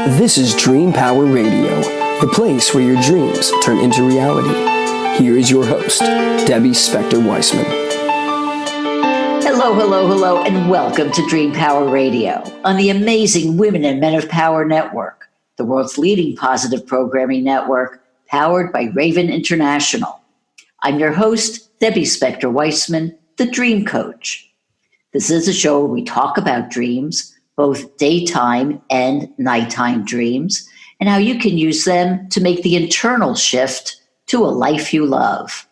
This is Dream Power Radio, the place where your dreams turn into reality. Here is your host, Debbie Spector-Weissman. Hello, and welcome to Dream Power Radio on the amazing Women and Men of Power Network, the world's leading positive programming network, powered by Raven International. I'm your host, Debbie Spector-Weissman, the Dream Coach. This is a show where we talk about dreams, both daytime and nighttime dreams, and how you can use them to make the internal shift to a life you love.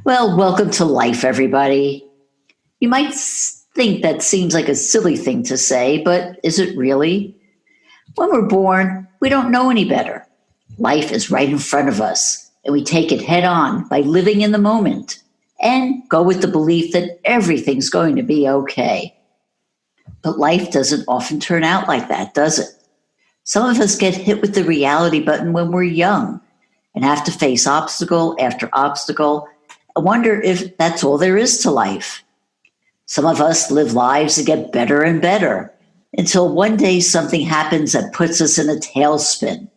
Well, welcome to life, everybody. You might think that seems like a silly thing to say, but is it really? When we're born, we don't know any better. Life is right in front of us, and we take it head on by living in the moment and go with the belief that everything's going to be okay. But life doesn't often turn out like that, does it? Some of us get hit with the reality button when we're young and have to face obstacle after obstacle. I wonder if that's all there is to life. Some of us live lives that get better and better until one day something happens that puts us in a tailspin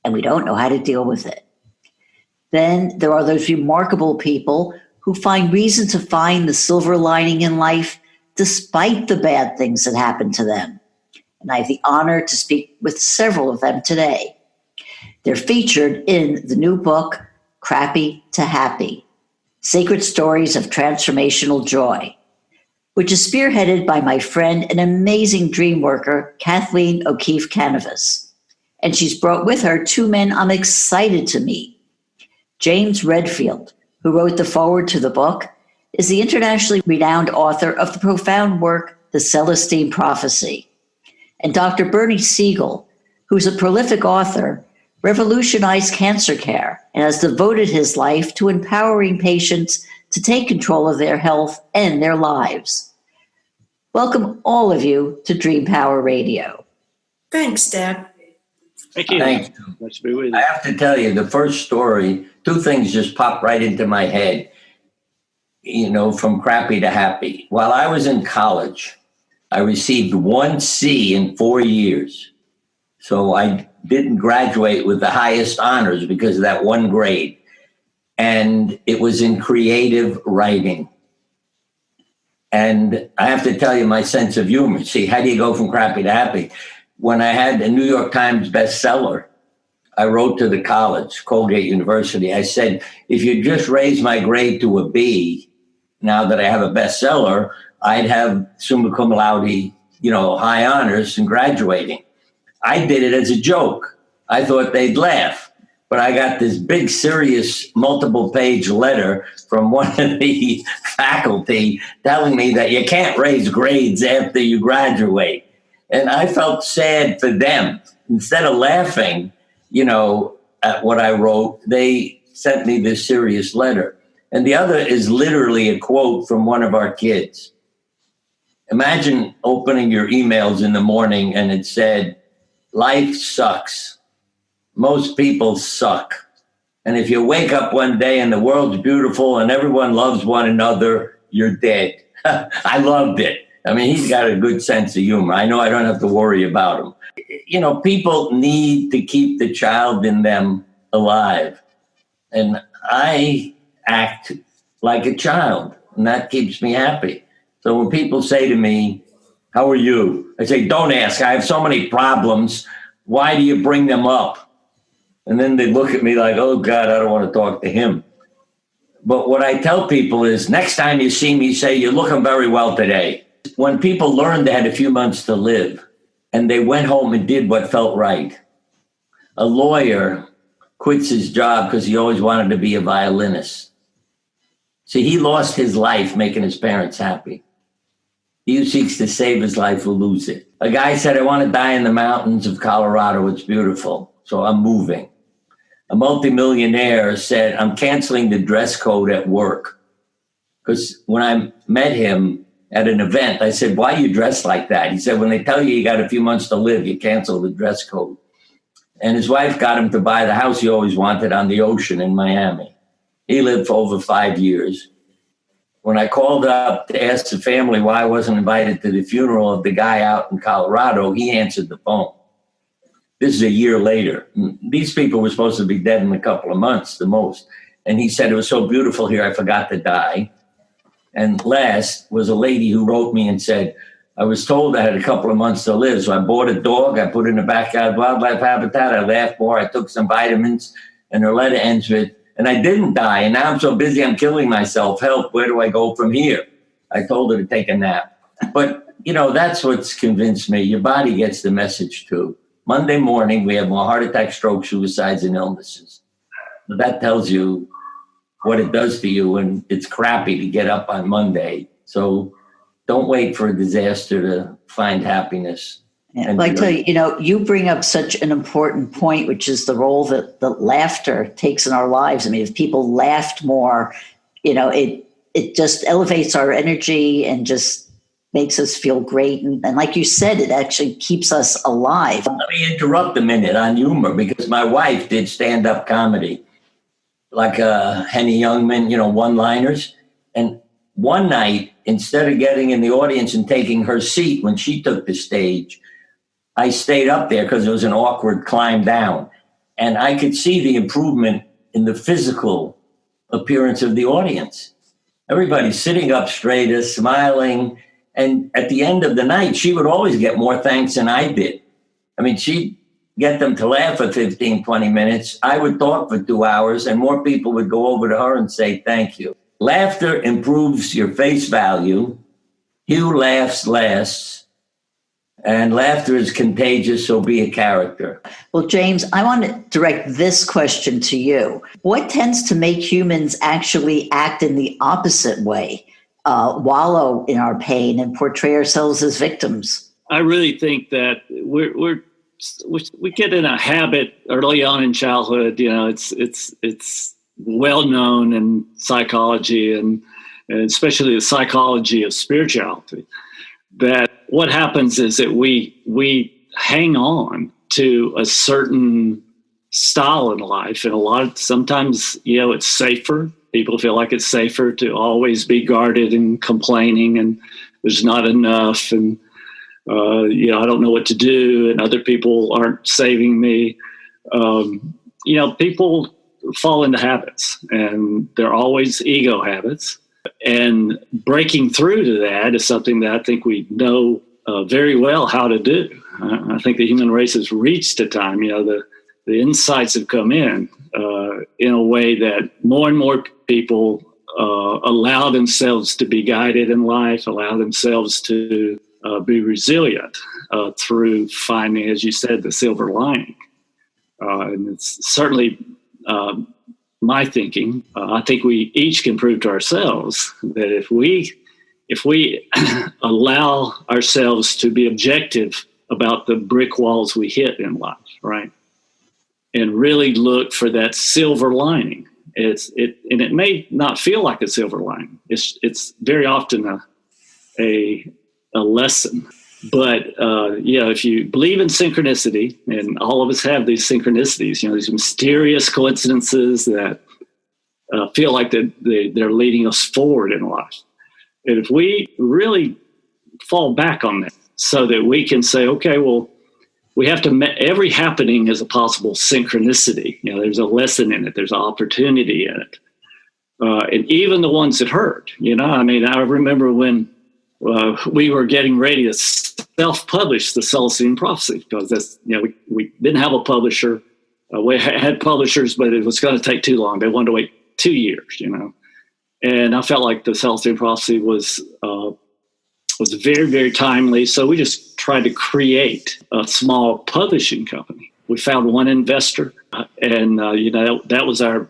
and we don't know how to deal with it. Then there are those remarkable people who find reason to find the silver lining in life despite the bad things that happen to them. And I have the honor to speak with several of them today. They're featured in the new book, Crappy to Happy, Sacred Stories of Transformational Joy, which is spearheaded by my friend and amazing dream worker, Kathleen O'Keefe Kanavos. And she's brought with her two men I'm excited to meet. James Redfield, who wrote the foreword to the book, is the internationally renowned author of the profound work, The Celestine Prophecy. And Dr. Bernie Siegel, who's a prolific author, revolutionized cancer care and has devoted his life to empowering patients to take control of their health and their lives. Welcome all of you to Dream Power Radio. Thanks, Deb. Thank you. Thank you. Nice to be with you. I have to tell you, the first story, two things just popped right into my head, from crappy to happy. While I was in college, I received 1 C in 4 years. So I didn't graduate with the highest honors because of that one grade. And it was in creative writing. And I have to tell you my sense of humor. See, how do you go from crappy to happy? When I had a New York Times bestseller, I wrote to the college, Colgate University. I said, if you just raise my grade to a B, now that I have a bestseller, I'd have summa cum laude, high honors in graduating. I did it as a joke. I thought they'd laugh. But I got this big, serious, multiple-page letter from one of the faculty telling me that you can't raise grades after you graduate. And I felt sad for them. Instead of laughing, at what I wrote, they sent me this serious letter. And the other is literally a quote from one of our kids. Imagine opening your emails in the morning and it said, life sucks. Most people suck. And if you wake up one day and the world's beautiful and everyone loves one another, you're dead. I loved it. I mean, he's got a good sense of humor. I know I don't have to worry about him. People need to keep the child in them alive. And I act like a child, and that keeps me happy. So when people say to me, how are you? I say, don't ask. I have so many problems. Why do you bring them up? And then they look at me like, oh, God, I don't want to talk to him. But what I tell people is next time you see me, say, you're looking very well today. When people learned they had a few months to live and they went home and did what felt right, a lawyer quits his job because he always wanted to be a violinist. See, he lost his life making his parents happy. He who seeks to save his life will lose it. A guy said, I want to die in the mountains of Colorado. It's beautiful. So I'm moving. A multimillionaire said, I'm canceling the dress code at work. Because when I met him at an event, I said, why are you dressed like that? He said, when they tell you you got a few months to live, you cancel the dress code. And his wife got him to buy the house he always wanted on the ocean in Miami. He lived for over 5 years. When I called up to ask the family why I wasn't invited to the funeral of the guy out in Colorado, he answered the phone. This is a year later. These people were supposed to be dead in a couple of months, the most. And he said, it was so beautiful here, I forgot to die. And last was a lady who wrote me and said, I was told I had a couple of months to live. So I bought a dog, I put it in the backyard wildlife habitat, I laughed more, I took some vitamins, and her letter ends with, and I didn't die. And now I'm so busy, I'm killing myself. Help, where do I go from here? I told her to take a nap. But, that's what's convinced me. Your body gets the message too. Monday morning, we have more heart attacks, strokes, suicides, and illnesses. So that tells you what it does to you, and it's crappy to get up on Monday. So don't wait for a disaster to find happiness. Yeah, I tell you, you bring up such an important point, which is the role that the laughter takes in our lives. I mean, if people laughed more, it just elevates our energy and just makes us feel great. And like you said, it actually keeps us alive. Let me interrupt a minute on humor, because my wife did stand-up comedy, like Henny Youngman, one-liners. And one night, instead of getting in the audience and taking her seat when she took the stage, I stayed up there because it was an awkward climb down. And I could see the improvement in the physical appearance of the audience. Everybody's sitting up straighter, smiling. And at the end of the night, she would always get more thanks than I did. I mean, she'd get them to laugh for 15, 20 minutes. I would talk for 2 hours, and more people would go over to her and say, thank you. Laughter improves your face value. He who laughs lasts. And laughter is contagious, so be a character. Well, James, I want to direct this question to you. What tends to make humans actually act in the opposite way? Wallow in our pain and portray ourselves as victims? I really think that we get in a habit early on in childhood. It's well known in psychology and especially the psychology of spirituality, that what happens is that we hang on to a certain style in life, and sometimes it's safer. People feel like it's safer to always be guarded and complaining, and there's not enough, and I don't know what to do, and other people aren't saving me. People fall into habits, and they're always ego habits. And breaking through to that is something that I think we know very well how to do. I think the human race has reached a time, the insights have come in a way that more and more people allow themselves to be guided in life, allow themselves to be resilient through finding, as you said, the silver lining. And it's certainly my thinking. I think we each can prove to ourselves that if we allow ourselves to be objective about the brick walls we hit in life, right, and really look for that silver lining, and it may not feel like a silver lining. It's very often a lesson. But if you believe in synchronicity, and all of us have these synchronicities, these mysterious coincidences that feel like they're leading us forward in life. And if we really fall back on that, so that we can say, okay, well, we have to every happening is a possible synchronicity. There's a lesson in it. There's an opportunity in it, and even the ones that hurt. I remember when we were getting ready to self-publish the Celestine Prophecy, because we didn't have a publisher. We had publishers, but it was going to take too long. They wanted to wait 2 years, and I felt like the Celestine Prophecy was very, very timely. So we just tried to create a small publishing company. We found one investor, and that was our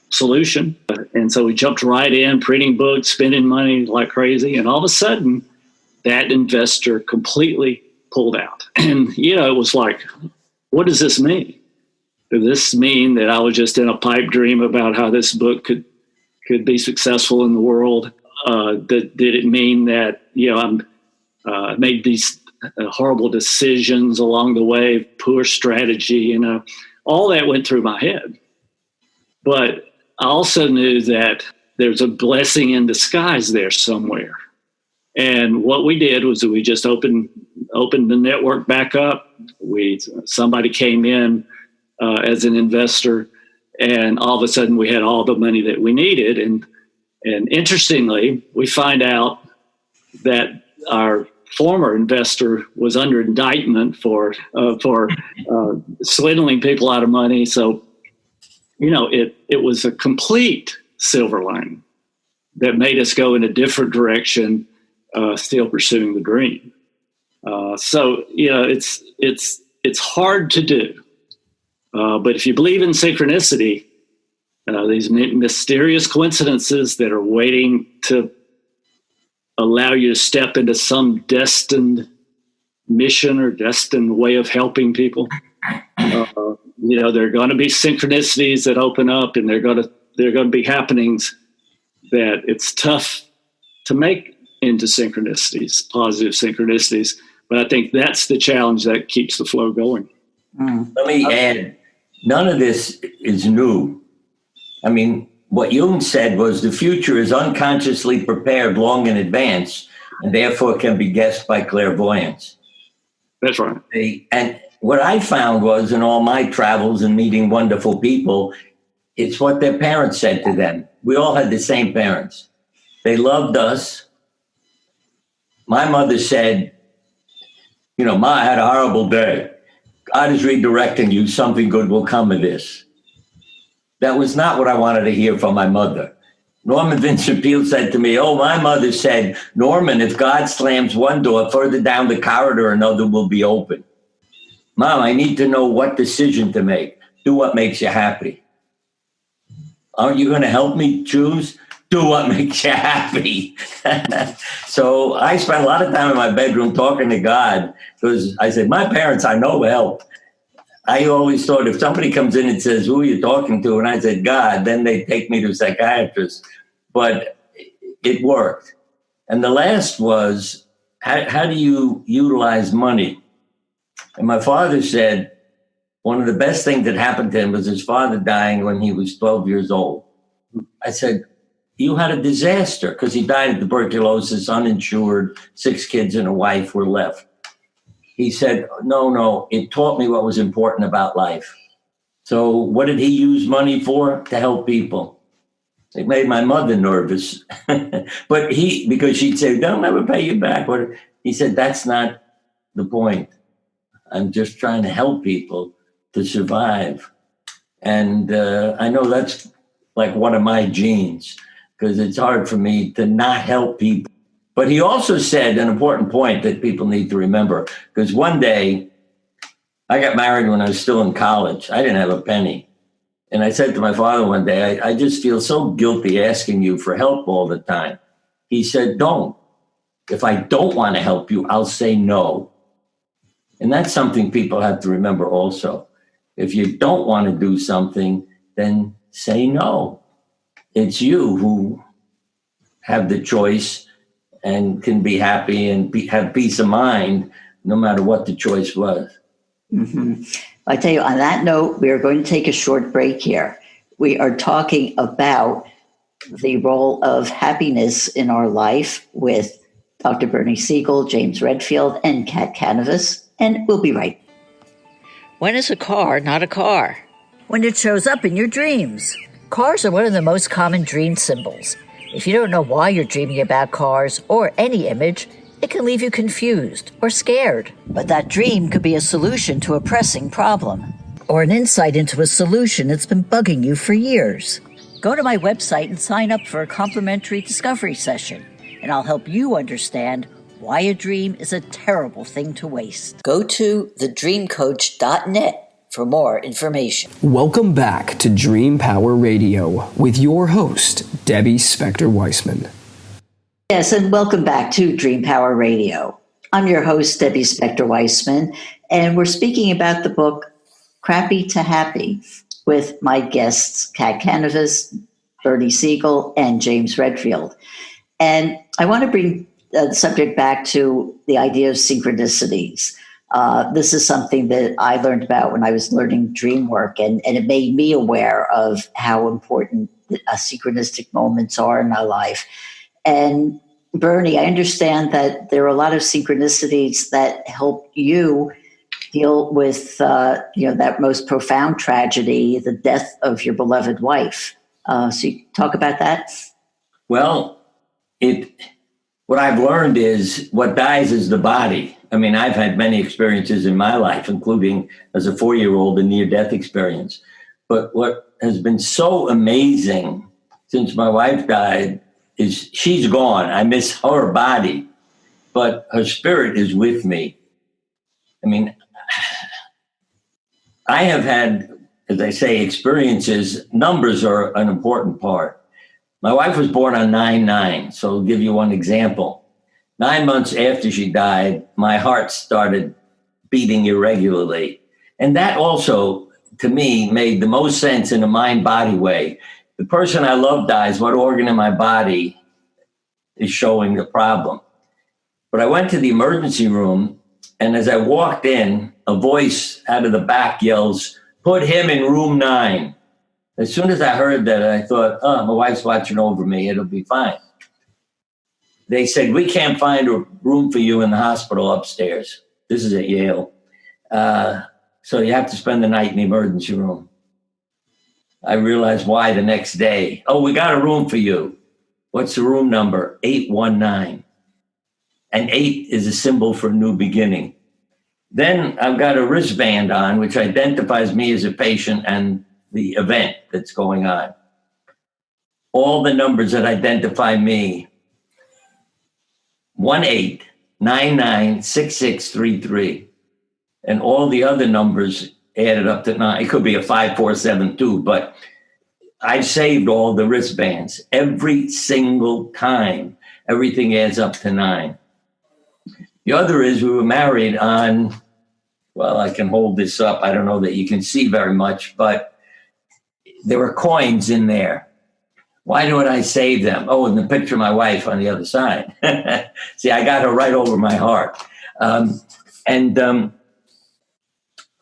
solution. And so we jumped right in, printing books, spending money like crazy. And all of a sudden, that investor completely pulled out. And, it was like, what does this mean? Does this mean that I was just in a pipe dream about how this book could be successful in the world? Did it mean that, I made these horrible decisions along the way, poor strategy, all that went through my head. But I also knew that there's a blessing in disguise there somewhere. And what we did was we just opened the network back up, Somebody came in as an investor, and all of a sudden we had all the money that we needed. And interestingly, we find out that our former investor was under indictment for swindling people out of money. So, it was a complete silver lining that made us go in a different direction, still pursuing the dream. So it's hard to do. But if you believe in synchronicity, these mysterious coincidences that are waiting to allow you to step into some destined mission or destined way of helping people, there are going to be synchronicities that open up, and there are going to be happenings that it's tough to make into synchronicities, positive synchronicities. But I think that's the challenge that keeps the flow going. Let me add, none of this is new. I mean, what Jung said was the future is unconsciously prepared long in advance and therefore can be guessed by clairvoyance. That's right. And what I found was in all my travels and meeting wonderful people, it's what their parents said to them. We all had the same parents. They loved us. My mother said, Ma, I had a horrible day. God is redirecting you. Something good will come of this. That was not what I wanted to hear from my mother. Norman Vincent Peale said to me, my mother said, Norman, if God slams one door, further down the corridor, another will be open. Mom, I need to know what decision to make. Do what makes you happy. Aren't you going to help me choose? Do what makes you happy. So I spent a lot of time in my bedroom talking to God, because I said, my parents, I know help. I always thought if somebody comes in and says, who are you talking to? And I said, God, then they take me to a psychiatrist. But it worked. And the last was, how do you utilize money? And my father said, one of the best things that happened to him was his father dying when he was 12 years old. I said, you had a disaster, because he died of tuberculosis, uninsured, 6 kids and a wife were left. He said, no, it taught me what was important about life. So what did he use money for? To help people. It made my mother nervous. But because she'd say, they'll never pay you back. He said, that's not the point. I'm just trying to help people to survive. And I know that's like one of my genes, because it's hard for me to not help people. But he also said an important point that people need to remember, because one day I got married when I was still in college. I didn't have a penny. And I said to my father one day, I just feel so guilty asking you for help all the time. He said, don't. If I don't want to help you, I'll say no. And that's something people have to remember also. If you don't want to do something, then say no. It's you who have the choice and can be happy and have peace of mind, no matter what the choice was. Mm-hmm. I tell you, on that note, we are going to take a short break here. We are talking about the role of happiness in our life with Dr. Bernie Siegel, James Redfield, and Kat Kanavos, and we'll be right. When is a car not a car? When it shows up in your dreams. Cars are one of the most common dream symbols. If you don't know why you're dreaming about cars or any image, it can leave you confused or scared. But that dream could be a solution to a pressing problem, or an insight into a solution that's been bugging you for years. Go to my website and sign up for a complimentary discovery session, and I'll help you understand why a dream is a terrible thing to waste. Go to thedreamcoach.net for more information. Welcome back to Dream Power Radio with your host, Debbie Spector-Weissman. Yes, and welcome back to Dream Power Radio. I'm your host, Debbie Spector-Weissman, and we're speaking about the book Crappy to Happy with my guests, Kat Kanavos, Bernie Siegel, and James Redfield. And I want to bring the subject back to the idea of synchronicities. This is something that I learned about when I was learning dream work, and it made me aware of how important synchronistic moments are in our life. And Bernie, I understand that there are a lot of synchronicities that help you deal with, that most profound tragedy, the death of your beloved wife. So you talk about that? Well, what I've learned is what dies is the body. I mean, I've had many experiences in my life, including as a 4-year-old, a near-death experience. But what has been so amazing since my wife died is she's gone. I miss her body, but her spirit is with me. I mean, I have had, as I say, experiences. Numbers are an important part. My wife was born on 9/9, so I'll give you one example. 9 months after she died, my heart started beating irregularly. And that also, to me, made the most sense in a mind-body way. The person I love dies, what organ in my body is showing the problem? But I went to the emergency room, and as I walked in, a voice out of the back yells, "Put him in room 9." As soon as I heard that, I thought, oh, my wife's watching over me. It'll be fine. They said, "We can't find a room for you in the hospital upstairs." This is at Yale. So you have to spend the night in the emergency room. I realized why the next day. "Oh, we got a room for you." "What's the room number?" 819. And 8 is a symbol for a new beginning. Then I've got a wristband on, which identifies me as a patient and the event that's going on. All the numbers that identify me: 18996633. And all the other numbers added up to 9. It could be a 5472, but I've saved all the wristbands. Every single time, everything adds up to 9. The other is we were married on, well, I can hold this up. I don't know that you can see very much, but there were coins in there. Why do I save them? Oh, and the picture of my wife on the other side. See, I got her right over my heart.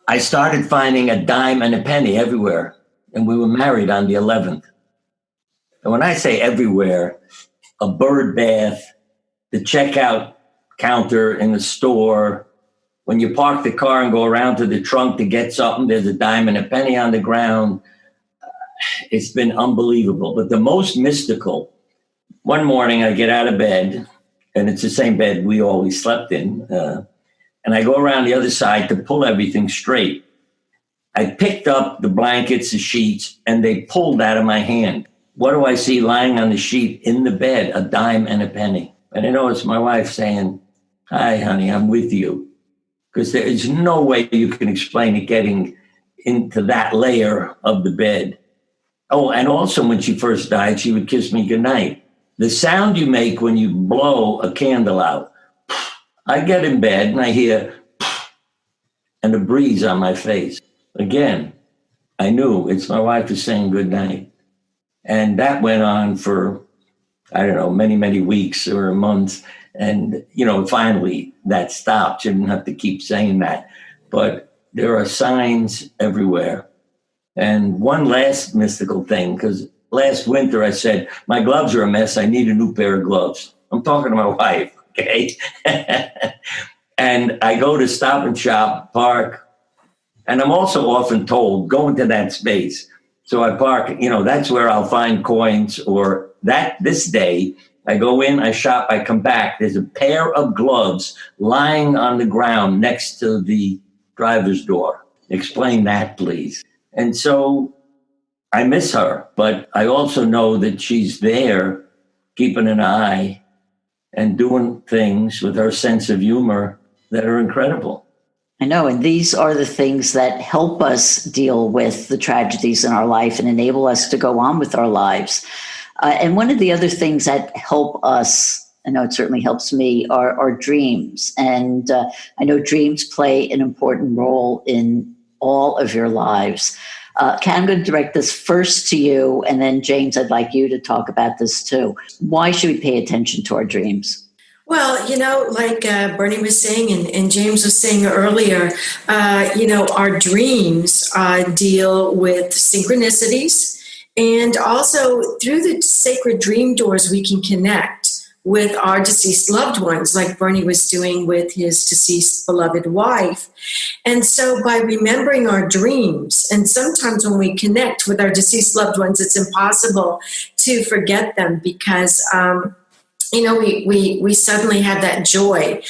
I started finding a dime and a penny everywhere. And we were married on the 11th. And when I say everywhere, a bird bath, the checkout counter in the store, when you park the car and go around to the trunk to get something, there's a dime and a penny on the ground. It's been unbelievable. But the most mystical, one morning I get out of bed, and it's the same bed we always slept in, and I go around the other side to pull everything straight. I picked up the blankets, the sheets, and they pulled out of my hand. What do I see lying on the sheet in the bed? A dime and a penny. And I know it's my wife saying, "Hi, honey, I'm with you." Because there is no way you can explain it getting into that layer of the bed. Oh, and also when she first died, she would kiss me goodnight. The sound you make when you blow a candle out. I get in bed and I hear and a breeze on my face. Again, I knew it's my wife is saying goodnight. And that went on for, I don't know, many, many weeks or months. And, finally that stopped. You didn't have to keep saying that. But there are signs everywhere. And one last mystical thing, because last winter I said, my gloves are a mess. I need a new pair of gloves. I'm talking to my wife, okay? And I go to Stop and Shop, park, and I'm also often told, go into that space. So I park, that's where I'll find coins, or this day, I go in, I shop, I come back. There's a pair of gloves lying on the ground next to the driver's door. Explain that, please. And so I miss her, but I also know that she's there keeping an eye and doing things with her sense of humor that are incredible. I know, and these are the things that help us deal with the tragedies in our life and enable us to go on with our lives. And one of the other things that help us, I know it certainly helps me, are dreams. And I know dreams play an important role in all of your lives. Kat, I'm going to direct this first to you, and then James, I'd like you to talk about this too. Why should we pay attention to our dreams? Well, like Bernie was saying and James was saying earlier, our dreams deal with synchronicities. And also through the sacred dream doors, we can connect with our deceased loved ones, like Bernie was doing with his deceased beloved wife. And so by remembering our dreams, and sometimes when we connect with our deceased loved ones, it's impossible to forget them because, we suddenly have that joy.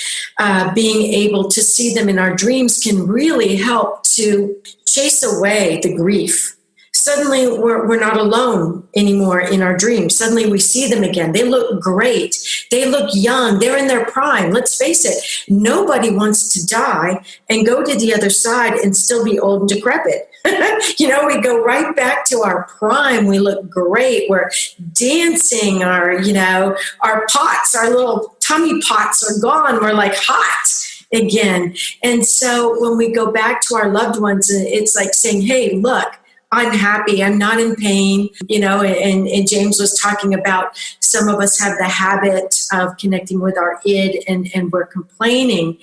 Being able to see them in our dreams can really help to chase away the grief. Suddenly we're not alone anymore in our dreams. Suddenly we see them again. They look great. They look young. They're in their prime. Let's face it, nobody wants to die and go to the other side and still be old and decrepit. We go right back to our prime. We look great. We're dancing. Our pots, our little tummy pots are gone. We're like hot again. And so when we go back to our loved ones, it's like saying, hey, look, I'm happy. I'm not in pain, and James was talking about some of us have the habit of connecting with our id and we're complaining.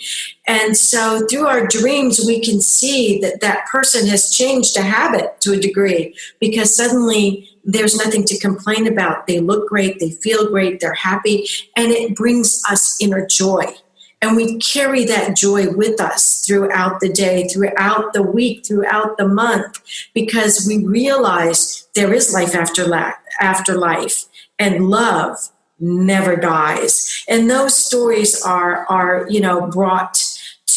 And so through our dreams, we can see that person has changed a habit to a degree because suddenly there's nothing to complain about. They look great. They feel great. They're happy. And it brings us inner joy. And we carry that joy with us throughout the day, throughout the week, throughout the month, because we realize there is life after life, and love never dies. And those stories are brought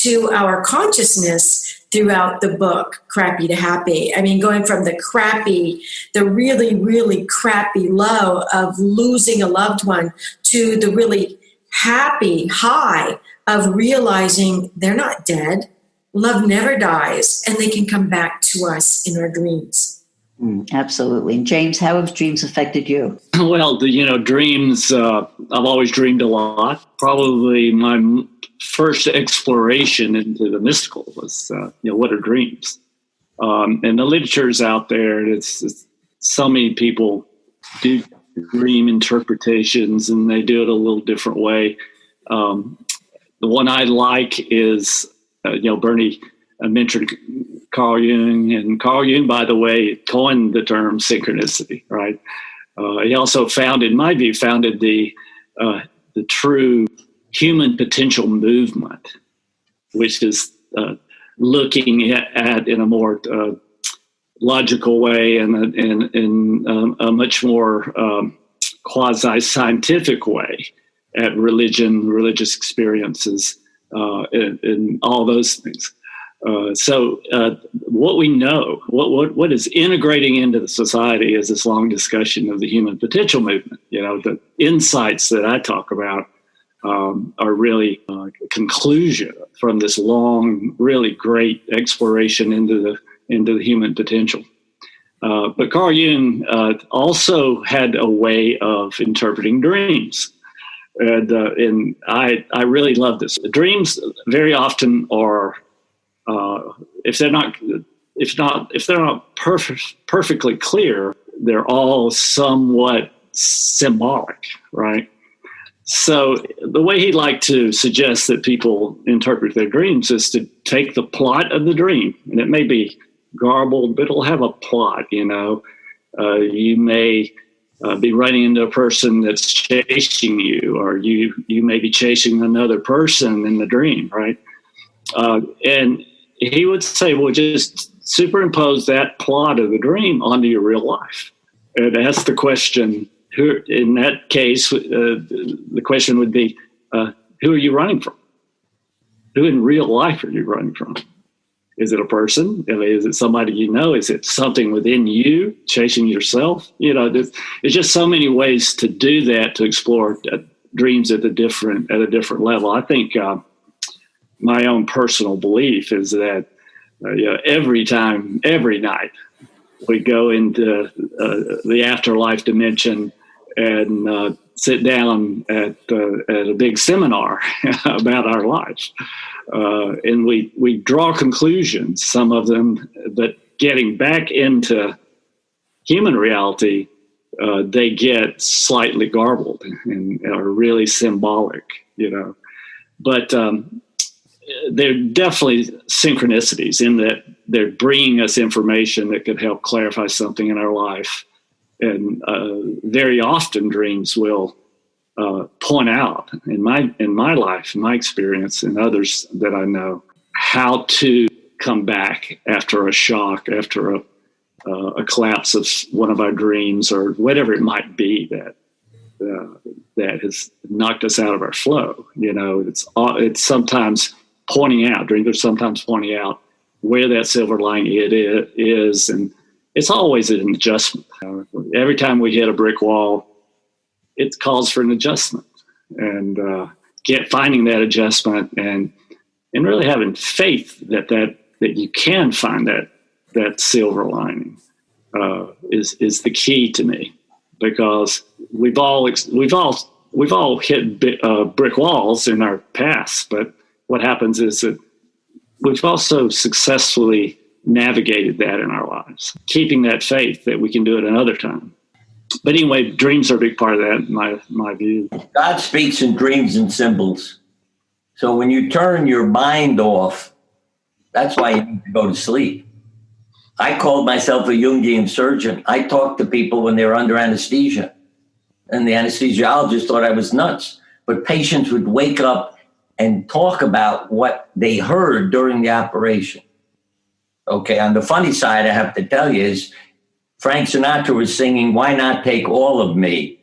to our consciousness throughout the book, Crappy to Happy. I mean, going from the crappy, the really, really crappy low of losing a loved one to the really happy high of realizing they're not dead, love never dies, and they can come back to us in our dreams. Absolutely. And James, how have dreams affected you? Well, dreams, I've always dreamed a lot. Probably my first exploration into the mystical was, what are dreams? And the literature's out there. It's so many people do dream interpretations, and they do it a little different way. The one I like is, Bernie mentioned Carl Jung, and Carl Jung, by the way, coined the term synchronicity, right? He also founded the true human potential movement, which is looking at in a more logical way and in a much more quasi-scientific way at religious experiences, and all those things. So what we know, what is integrating into the society is this long discussion of the human potential movement. The insights that I talk about are really a conclusion from this long, really great exploration into the human potential. But Carl Jung also had a way of interpreting dreams. And I really love this. Dreams very often are, if they're not perfectly clear, they're all somewhat symbolic, right? So the way he'd like to suggest that people interpret their dreams is to take the plot of the dream, and it may be garbled, but it'll have a plot. You may be running into a person that's chasing you, or you may be chasing another person in the dream, right? And he would say, well, just superimpose that plot of the dream onto your real life. And ask the question, who, in that case, the question would be, who are you running from? Who in real life are you running from? Is it a person? Is it somebody you know? Is it something within you chasing yourself? There's just so many ways to do that, to explore dreams at a different level. I think my own personal belief is that every night we go into the afterlife dimension and sit down at a big seminar about our lives. And we draw conclusions, some of them, but getting back into human reality, they get slightly garbled and are really symbolic, But they're definitely synchronicities in that they're bringing us information that could help clarify something in our life. And very often dreams will point out in my life, in my experience, and others that I know, how to come back after a shock, after a collapse of one of our dreams, or whatever it might be that has knocked us out of our flow. It's sometimes pointing out, dreamers sometimes pointing out where that silver lining it is, and it's always an adjustment. Every time we hit a brick wall, it calls for an adjustment, and finding that adjustment and really having faith that you can find that silver lining is the key to me, because we've all hit brick walls in our past, but what happens is that we've also successfully navigated that in our lives, keeping that faith that we can do it another time. But anyway, dreams are a big part of that, in my view. God speaks in dreams and symbols. So when you turn your mind off, that's why you need to go to sleep. I called myself a Jungian surgeon. I talked to people when they were under anesthesia, and the anesthesiologist thought I was nuts. But patients would wake up and talk about what they heard during the operation. Okay, on the funny side, I have to tell you, is Frank Sinatra was singing "Why Not Take All of Me?"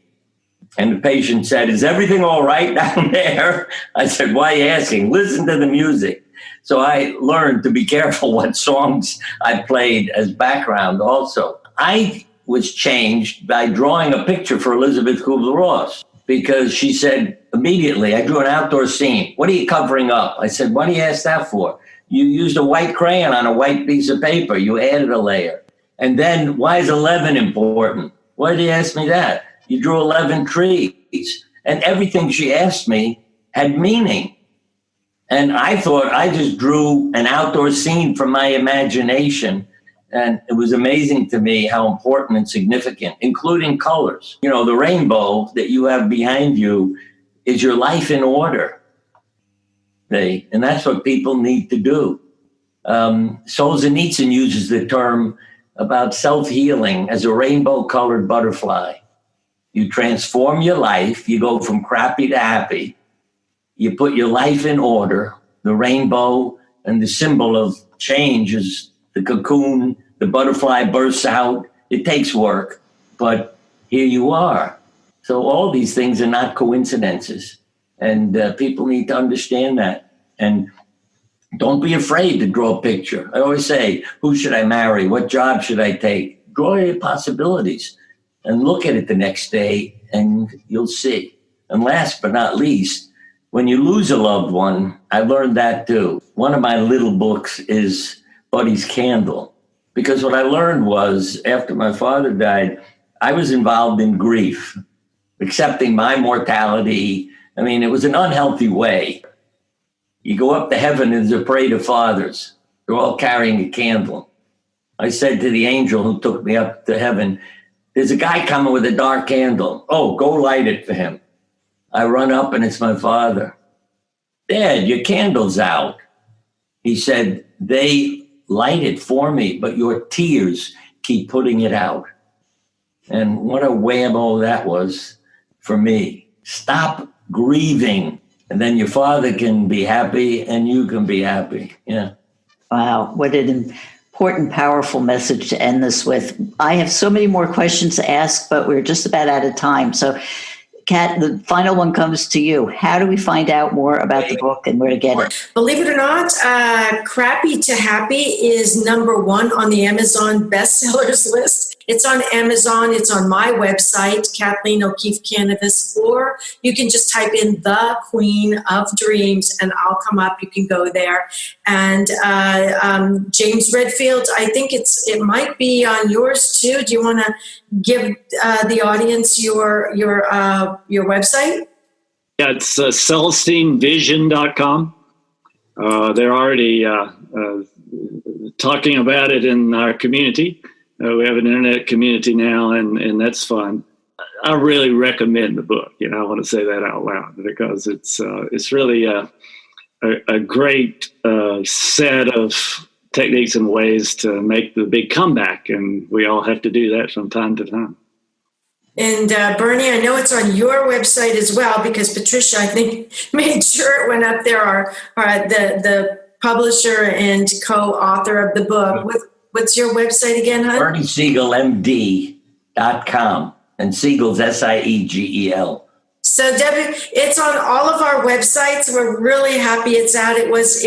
And the patient said, "Is everything all right down there?" I said, "Why are you asking? Listen to the music." So I learned to be careful what songs I played as background also. I was changed by drawing a picture for Elizabeth Kubler-Ross, because she said immediately, I drew an outdoor scene. "What are you covering up?" I said, "What do you ask that for?" "You used a white crayon on a white piece of paper. You added a layer." And then, "Why is 11 important?" "Why did you ask me that?" "You drew 11 trees." And everything she asked me had meaning. And I thought I just drew an outdoor scene from my imagination. And it was amazing to me how important and significant, including colors. The rainbow that you have behind you is your life in order. And that's what people need to do. Solzhenitsyn uses the term about self-healing as a rainbow-colored butterfly. You transform your life. You go from crappy to happy. You put your life in order. The rainbow and the symbol of change is the cocoon. The butterfly bursts out. It takes work, but here you are. So all these things are not coincidences, and people need to understand that. And don't be afraid to draw a picture. I always say, who should I marry? What job should I take? Draw your possibilities and look at it the next day, and you'll see. And last but not least, when you lose a loved one, I learned that too. One of my little books is Buddy's Candle, because what I learned was after my father died, I was involved in grief, accepting my mortality. I mean, it was an unhealthy way. You go up to heaven and there's a parade of fathers. They're all carrying a candle. I said to the angel who took me up to heaven, "There's a guy coming with a dark candle. Oh, go light it for him." I run up and it's my father. "Dad, your candle's out." He said, "They light it for me, but your tears keep putting it out." And what a whammo that was for me. Stop grieving, and then your father can be happy and you can be happy. Yeah. Wow, what an important, powerful message to end this with. I have so many more questions to ask, but we're just about out of time. So, Kat, the final one comes to you. How do we find out more about the book and where to get it? Believe it or not, Crappy to Happy is #1 on the Amazon bestsellers list. It's on Amazon. It's on my website, Kathleen O'Keefe Kanavos, or you can just type in The Queen of Dreams and I'll come up. You can go there. And James Redfield, I think it might be on yours too. Do you want to give the audience your website? Yeah, it's CelestineVision.com. They're already talking about it in our community. We have an internet community now, and that's fun. I really recommend the book. I want to say that out loud because it's really a great set of techniques and ways to make the big comeback, and we all have to do that from time to time. And Bernie, I know it's on your website as well, because Patricia, I think, made sure it went up there. The publisher and co-author of the book. What's your website again, hon? BernieSiegelMD.com. And Siegel's Siegel. So Debbie, it's on all of our websites. We're really happy it's out. It was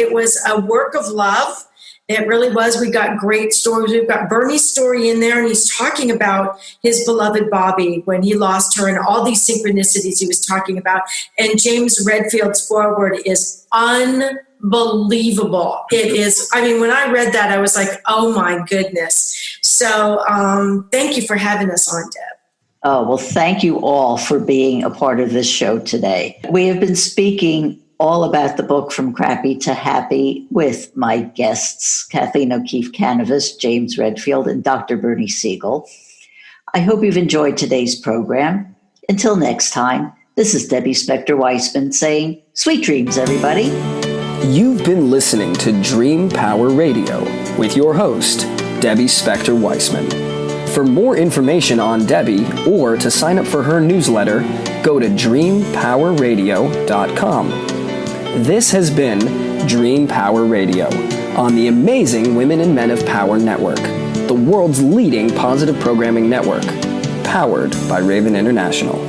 a work of love. It really was. We got great stories. We've got Bernie's story in there, and he's talking about his beloved Bobby when he lost her and all these synchronicities he was talking about. And James Redfield's foreword is unbelievable. It is. I mean, when I read that, I was like, oh my goodness. So thank you for having us on, Deb. Oh, well, thank you all for being a part of this show today. We have been speaking all about the book From Crappy to Happy with my guests, Kathleen O'Keefe Kanavos, James Redfield, and Dr. Bernie Siegel. I hope you've enjoyed today's program. Until next time, this is Debbie Spector-Weissman saying, sweet dreams, everybody. You've been listening to Dream Power Radio with your host, Debbie Spector-Weissman. For more information on Debbie or to sign up for her newsletter, go to dreampowerradio.com. This has been Dream Power Radio on the amazing Women and Men of Power Network, the world's leading positive programming network, powered by Raven International.